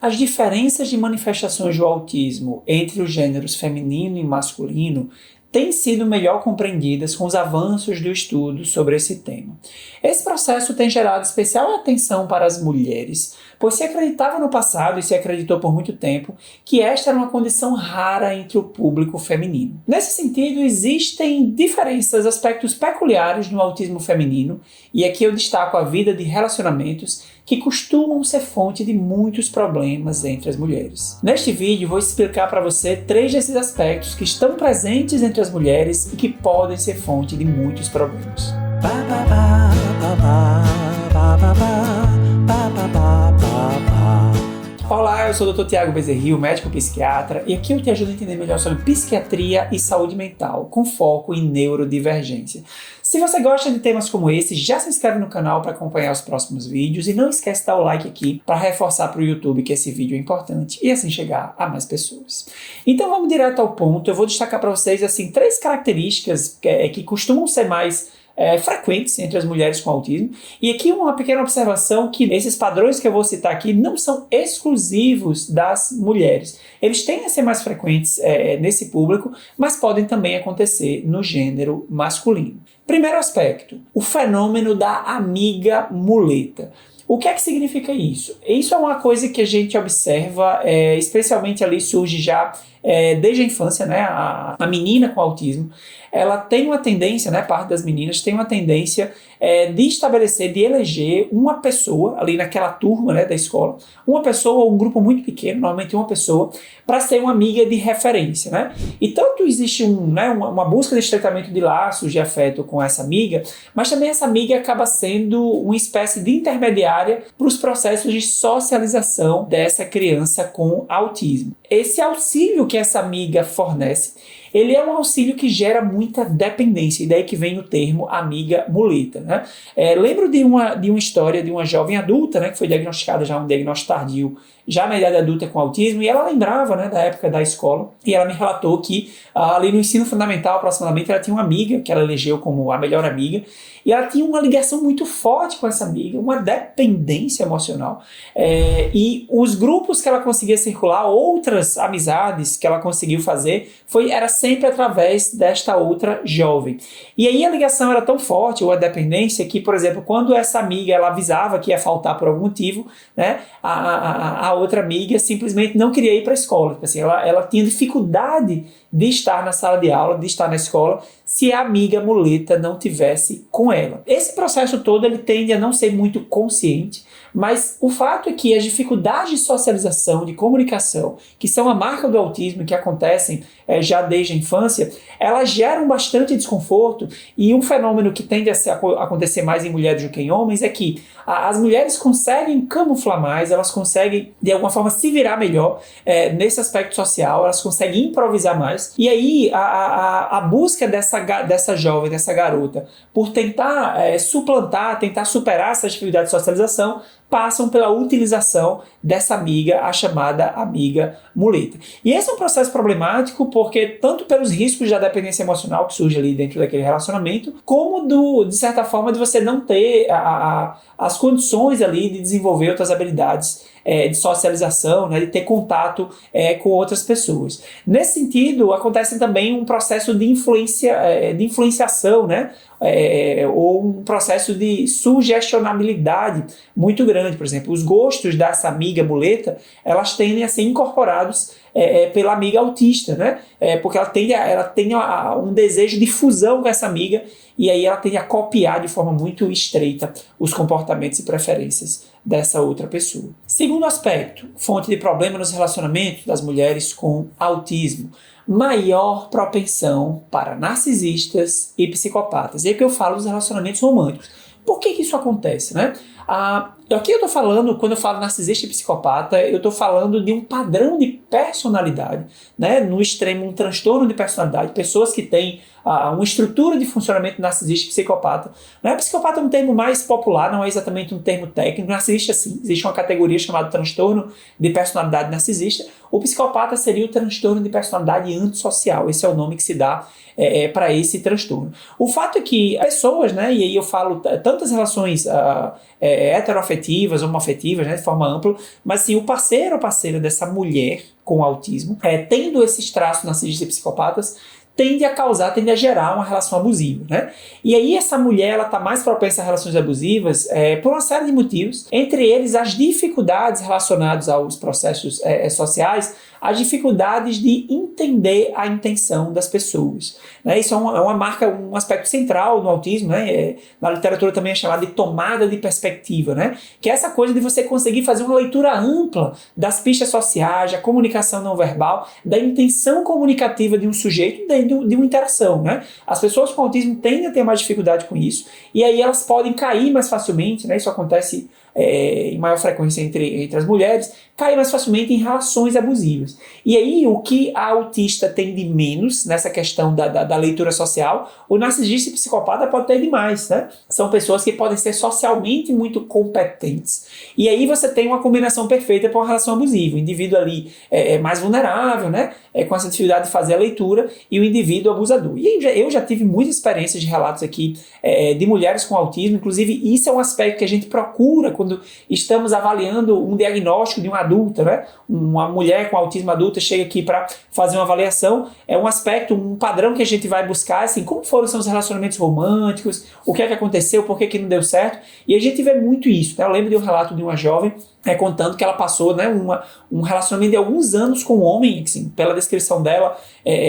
As diferenças de manifestações do autismo entre os gêneros feminino e masculino têm sido melhor compreendidas com os avanços do estudo sobre esse tema. Esse processo tem gerado especial atenção para as mulheres, pois se acreditava no passado e se acreditou por muito tempo que esta era uma condição rara entre o público feminino. Nesse sentido, existem diferenças, aspectos peculiares no autismo feminino, e aqui eu destaco a vida de relacionamentos que costumam ser fonte de muitos problemas entre as mulheres. Neste vídeo vou explicar para você 3 desses aspectos que estão presentes entre as mulheres e que podem ser fonte de muitos problemas. Olá, eu sou o Dr. Tiago Bezerril, médico psiquiatra, e aqui eu te ajudo a entender melhor sobre psiquiatria e saúde mental, com foco em neurodivergência. Se você gosta de temas como esse, já se inscreve no canal para acompanhar os próximos vídeos e não esquece de dar o like aqui para reforçar para o YouTube que esse vídeo é importante e assim chegar a mais pessoas. Então vamos direto ao ponto. Eu vou destacar para vocês assim 3 características que costumam ser mais frequentes entre as mulheres com autismo. E aqui uma pequena observação que esses padrões que eu vou citar aqui não são exclusivos das mulheres. Eles tendem a ser mais frequentes nesse público, mas podem também acontecer no gênero masculino. Primeiro aspecto, o fenômeno da amiga muleta. O que é que significa isso? Isso é uma coisa que a gente observa, especialmente ali surge já desde a infância, né? A menina com autismo, ela tem uma tendência, né? Parte das meninas tem uma tendência de estabelecer, de eleger uma pessoa ali naquela turma, né, da escola, uma pessoa ou um grupo muito pequeno, normalmente uma pessoa, para ser uma amiga de referência, né? E tanto existe uma busca de estreitamento de laços de afeto com essa amiga, mas também essa amiga acaba sendo uma espécie de intermediária para os processos de socialização dessa criança com autismo. Esse auxílio que essa amiga fornece, ele é um auxílio que gera muita dependência, e daí que vem o termo amiga muleta, né? Lembro de uma história de uma jovem adulta, né, que foi diagnosticada já um diagnóstico tardio, já na idade adulta com autismo, e ela lembrava, né, da época da escola, e ela me relatou que ali no ensino fundamental, aproximadamente, ela tinha uma amiga, que ela elegeu como a melhor amiga, e ela tinha uma ligação muito forte com essa amiga, uma dependência emocional, e os grupos que ela conseguia circular, outras amizades que ela conseguiu fazer, era sempre através desta outra jovem. E aí a ligação era tão forte, ou a dependência, que, por exemplo, quando essa amiga ela avisava que ia faltar por algum motivo, né, a outra amiga simplesmente não queria ir para a escola. Assim, ela tinha dificuldade de estar na sala de aula, de estar na escola, se a amiga muleta não tivesse com ela. Esse processo todo ele tende a não ser muito consciente, mas o fato é que as dificuldades de socialização, de comunicação, que são a marca do autismo, que acontecem já desde a infância, elas geram bastante desconforto, e um fenômeno que tende a acontecer mais em mulheres do que em homens é que as mulheres conseguem camuflar mais, elas conseguem de alguma forma se virar melhor nesse aspecto social, elas conseguem improvisar mais, e aí a busca dessa jovem, dessa garota, por tentar suplantar, tentar superar essas dificuldades de socialização, passam pela utilização dessa amiga, a chamada amiga muleta. E esse é um processo problemático porque tanto pelos riscos da dependência emocional que surge ali dentro daquele relacionamento, como de certa forma de você não ter as condições ali de desenvolver outras habilidades de socialização, né, de ter contato com outras pessoas. Nesse sentido, acontece também um processo de influenciação, né, ou um processo de sugestionabilidade muito grande. Por exemplo, os gostos dessa amiga muleta, elas tendem a ser incorporados pela amiga autista, né? Porque ela tem um desejo de fusão com essa amiga, e aí ela tende a copiar de forma muito estreita os comportamentos e preferências dessa outra pessoa. Segundo aspecto, fonte de problema nos relacionamentos das mulheres com autismo: maior propensão para narcisistas e psicopatas. E aqui eu falo dos relacionamentos românticos. Por que isso acontece, né? Aqui eu estou falando, quando eu falo narcisista e psicopata, eu estou falando de um padrão de personalidade, né? No extremo, um transtorno de personalidade, pessoas que têm uma estrutura de funcionamento narcisista e psicopata. Né? Psicopata é um termo mais popular, não é exatamente um termo técnico. Narcisista, sim, existe uma categoria chamada transtorno de personalidade narcisista. O psicopata seria o transtorno de personalidade antissocial. Esse é o nome que se dá para esse transtorno. O fato é que pessoas, né, e aí eu falo tantas relações heteroafetivas, homoafetivas, né, de forma ampla, mas sim o parceiro ou parceira dessa mulher com autismo, tendo esses traços narcisistas e psicopatas, tende a gerar uma relação abusiva, né? E aí essa mulher, ela está mais propensa a relações abusivas por uma série de motivos, entre eles as dificuldades relacionadas aos processos sociais, as dificuldades de entender a intenção das pessoas, né? Isso é uma marca, um aspecto central no autismo, né? Na literatura também é chamado de tomada de perspectiva, né? Que é essa coisa de você conseguir fazer uma leitura ampla das pistas sociais, da comunicação não verbal, da intenção comunicativa de um sujeito dentro de uma interação, né? As pessoas com autismo tendem a ter mais dificuldade com isso, e aí elas podem cair mais facilmente, né? Isso acontece em maior frequência entre as mulheres, cair mais facilmente em relações abusivas. E aí, o que a autista tem de menos nessa questão da leitura social, o narcisista e psicopata pode ter de mais, né? São pessoas que podem ser socialmente muito competentes. E aí você tem uma combinação perfeita para uma relação abusiva. O indivíduo ali é mais vulnerável, né? Com essa dificuldade de fazer a leitura, e o indivíduo abusador. E eu já tive muitas experiências de relatos aqui de mulheres com autismo, inclusive isso é um aspecto que a gente procura quando estamos avaliando um diagnóstico de uma adulta, né? Uma mulher com autismo adulta chega aqui para fazer uma avaliação, é um aspecto, um padrão que a gente vai buscar, assim, como foram seus relacionamentos românticos, o que é que aconteceu, por que não deu certo, e a gente vê muito isso, né? Eu lembro de um relato de uma jovem contando que ela passou, né, um relacionamento de alguns anos com um homem, assim, pela descrição dela,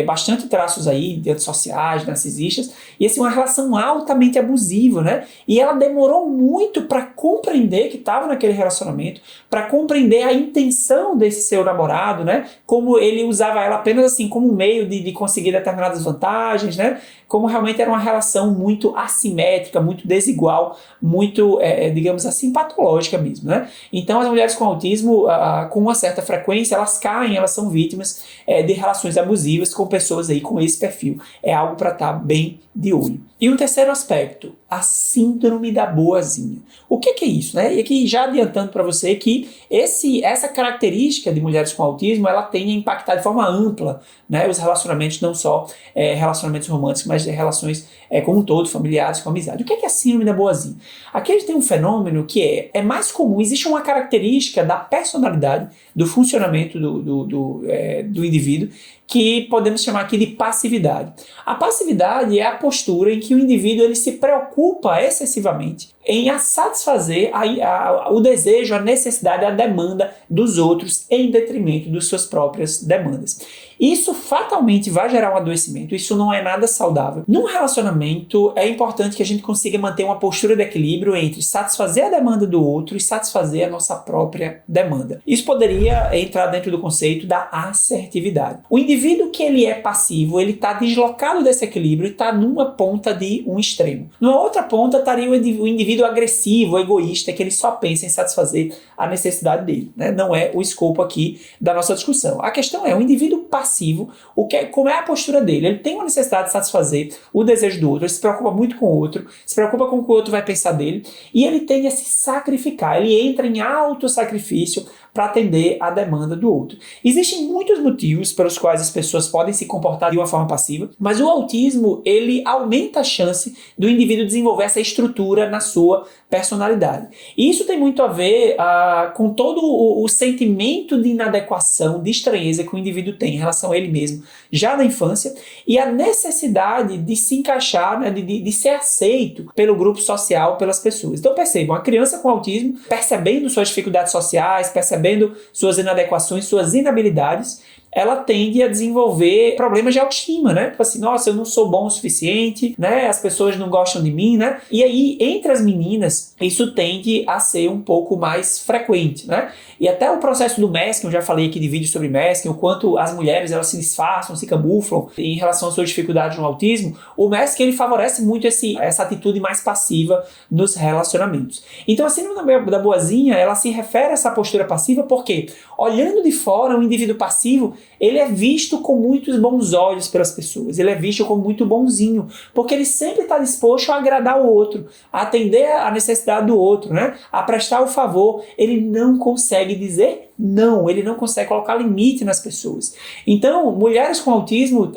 bastante traços aí de antissociais, narcisistas, e assim, uma relação altamente abusiva, né? E ela demorou muito para compreender que estava naquele relacionamento, para compreender a intenção desse seu namorado, né? Como ele usava ela apenas assim como um meio de conseguir determinadas vantagens, né? Como realmente era uma relação muito assimétrica, muito desigual, muito, digamos assim, patológica mesmo, né? Então as mulheres com autismo, com uma certa frequência, elas caem, elas são vítimas de relações abusivas com pessoas aí com esse perfil. É algo para estar bem de olho. E um terceiro aspecto, a síndrome da boazinha. O que é isso, né? E aqui já adiantando para você que essa característica de mulheres com autismo, ela tem a impactar de forma ampla, né, os relacionamentos, não só relacionamentos românticos, mas relações como um todo, familiares, com amizade. O que é a síndrome da boazinha? Aqui a gente tem um fenômeno que é mais comum, existe uma característica da personalidade, do funcionamento do indivíduo, que podemos chamar aqui de passividade. A passividade é a postura em que o indivíduo ele se preocupa excessivamente em satisfazer o desejo, a necessidade, a demanda dos outros em detrimento das suas próprias demandas. Isso fatalmente vai gerar um adoecimento, isso não é nada saudável. Num relacionamento é importante que a gente consiga manter uma postura de equilíbrio entre satisfazer a demanda do outro e satisfazer a nossa própria demanda. Isso poderia entrar dentro do conceito da assertividade. O indivíduo que ele é passivo, ele está deslocado desse equilíbrio e está numa ponta de um extremo. Numa outra ponta estaria o indivíduo agressivo, egoísta, que ele só pensa em satisfazer a necessidade dele, né? Não é o escopo aqui da nossa discussão. A questão é, o indivíduo passivo, como é a postura dele? Ele tem uma necessidade de satisfazer o desejo do outro, ele se preocupa muito com o outro, se preocupa com o que o outro vai pensar dele, e ele tende a se sacrificar, ele entra em autossacrifício para atender a demanda do outro. Existem muitos motivos pelos quais as pessoas podem se comportar de uma forma passiva, mas o autismo, ele aumenta a chance do indivíduo desenvolver essa estrutura na sua personalidade. E isso tem muito a ver com todo o sentimento de inadequação, de estranheza que o indivíduo tem em relação a ele mesmo, já na infância, e a necessidade de se encaixar, né, de ser aceito pelo grupo social, pelas pessoas. Então percebam, a criança com autismo, percebendo suas dificuldades sociais, percebendo suas inadequações, suas inabilidades, ela tende a desenvolver problemas de autoestima, né? Tipo assim, nossa, eu não sou bom o suficiente, né? As pessoas não gostam de mim, né? E aí, entre as meninas, isso tende a ser um pouco mais frequente, né? E até o processo do masking, eu já falei aqui de vídeo sobre masking, o quanto as mulheres, elas se disfarçam, se camuflam em relação às suas dificuldades no autismo, o masking, ele favorece muito essa atitude mais passiva nos relacionamentos. Então, a síndrome da boazinha, ela se refere a essa postura passiva porque, olhando de fora, um indivíduo passivo, ele é visto com muitos bons olhos pelas pessoas, ele é visto como muito bonzinho, porque ele sempre está disposto a agradar o outro, a atender a necessidade do outro, né? A prestar o favor. Ele não consegue dizer Não, ele não consegue colocar limite nas pessoas. Então, mulheres com autismo,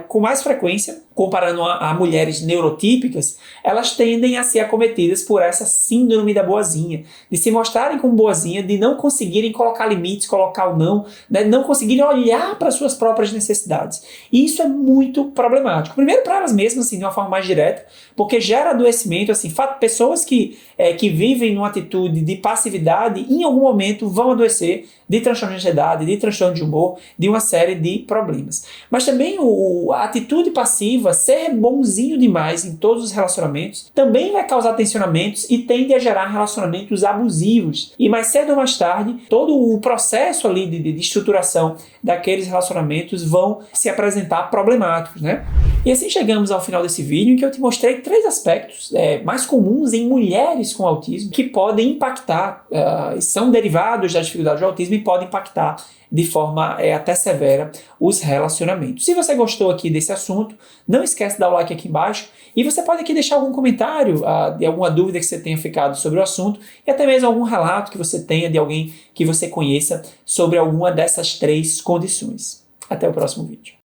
com mais frequência, comparando a mulheres neurotípicas, elas tendem a ser acometidas por essa síndrome da boazinha, de se mostrarem como boazinha, de não conseguirem colocar limites, colocar o não, né, não conseguirem olhar para suas próprias necessidades. E isso é muito problemático. Primeiro para elas mesmas, assim, de uma forma mais direta, porque gera adoecimento, assim, pessoas que vivem numa atitude de passividade, em algum momento vão adoecer de transtorno de ansiedade, de transtorno de humor, de uma série de problemas. Mas também a atitude passiva, ser bonzinho demais em todos os relacionamentos, também vai causar tensionamentos e tende a gerar relacionamentos abusivos. E mais cedo ou mais tarde, todo o processo ali de estruturação daqueles relacionamentos vão se apresentar problemáticos, né? E assim chegamos ao final desse vídeo em que eu te mostrei 3 aspectos mais comuns em mulheres com autismo que podem impactar, são derivados da dificuldade do autismo e podem impactar de forma até severa os relacionamentos. Se você gostou aqui desse assunto, não esquece de dar o like aqui embaixo e você pode aqui deixar algum comentário de alguma dúvida que você tenha ficado sobre o assunto e até mesmo algum relato que você tenha de alguém que você conheça sobre alguma dessas 3 condições. Até o próximo vídeo.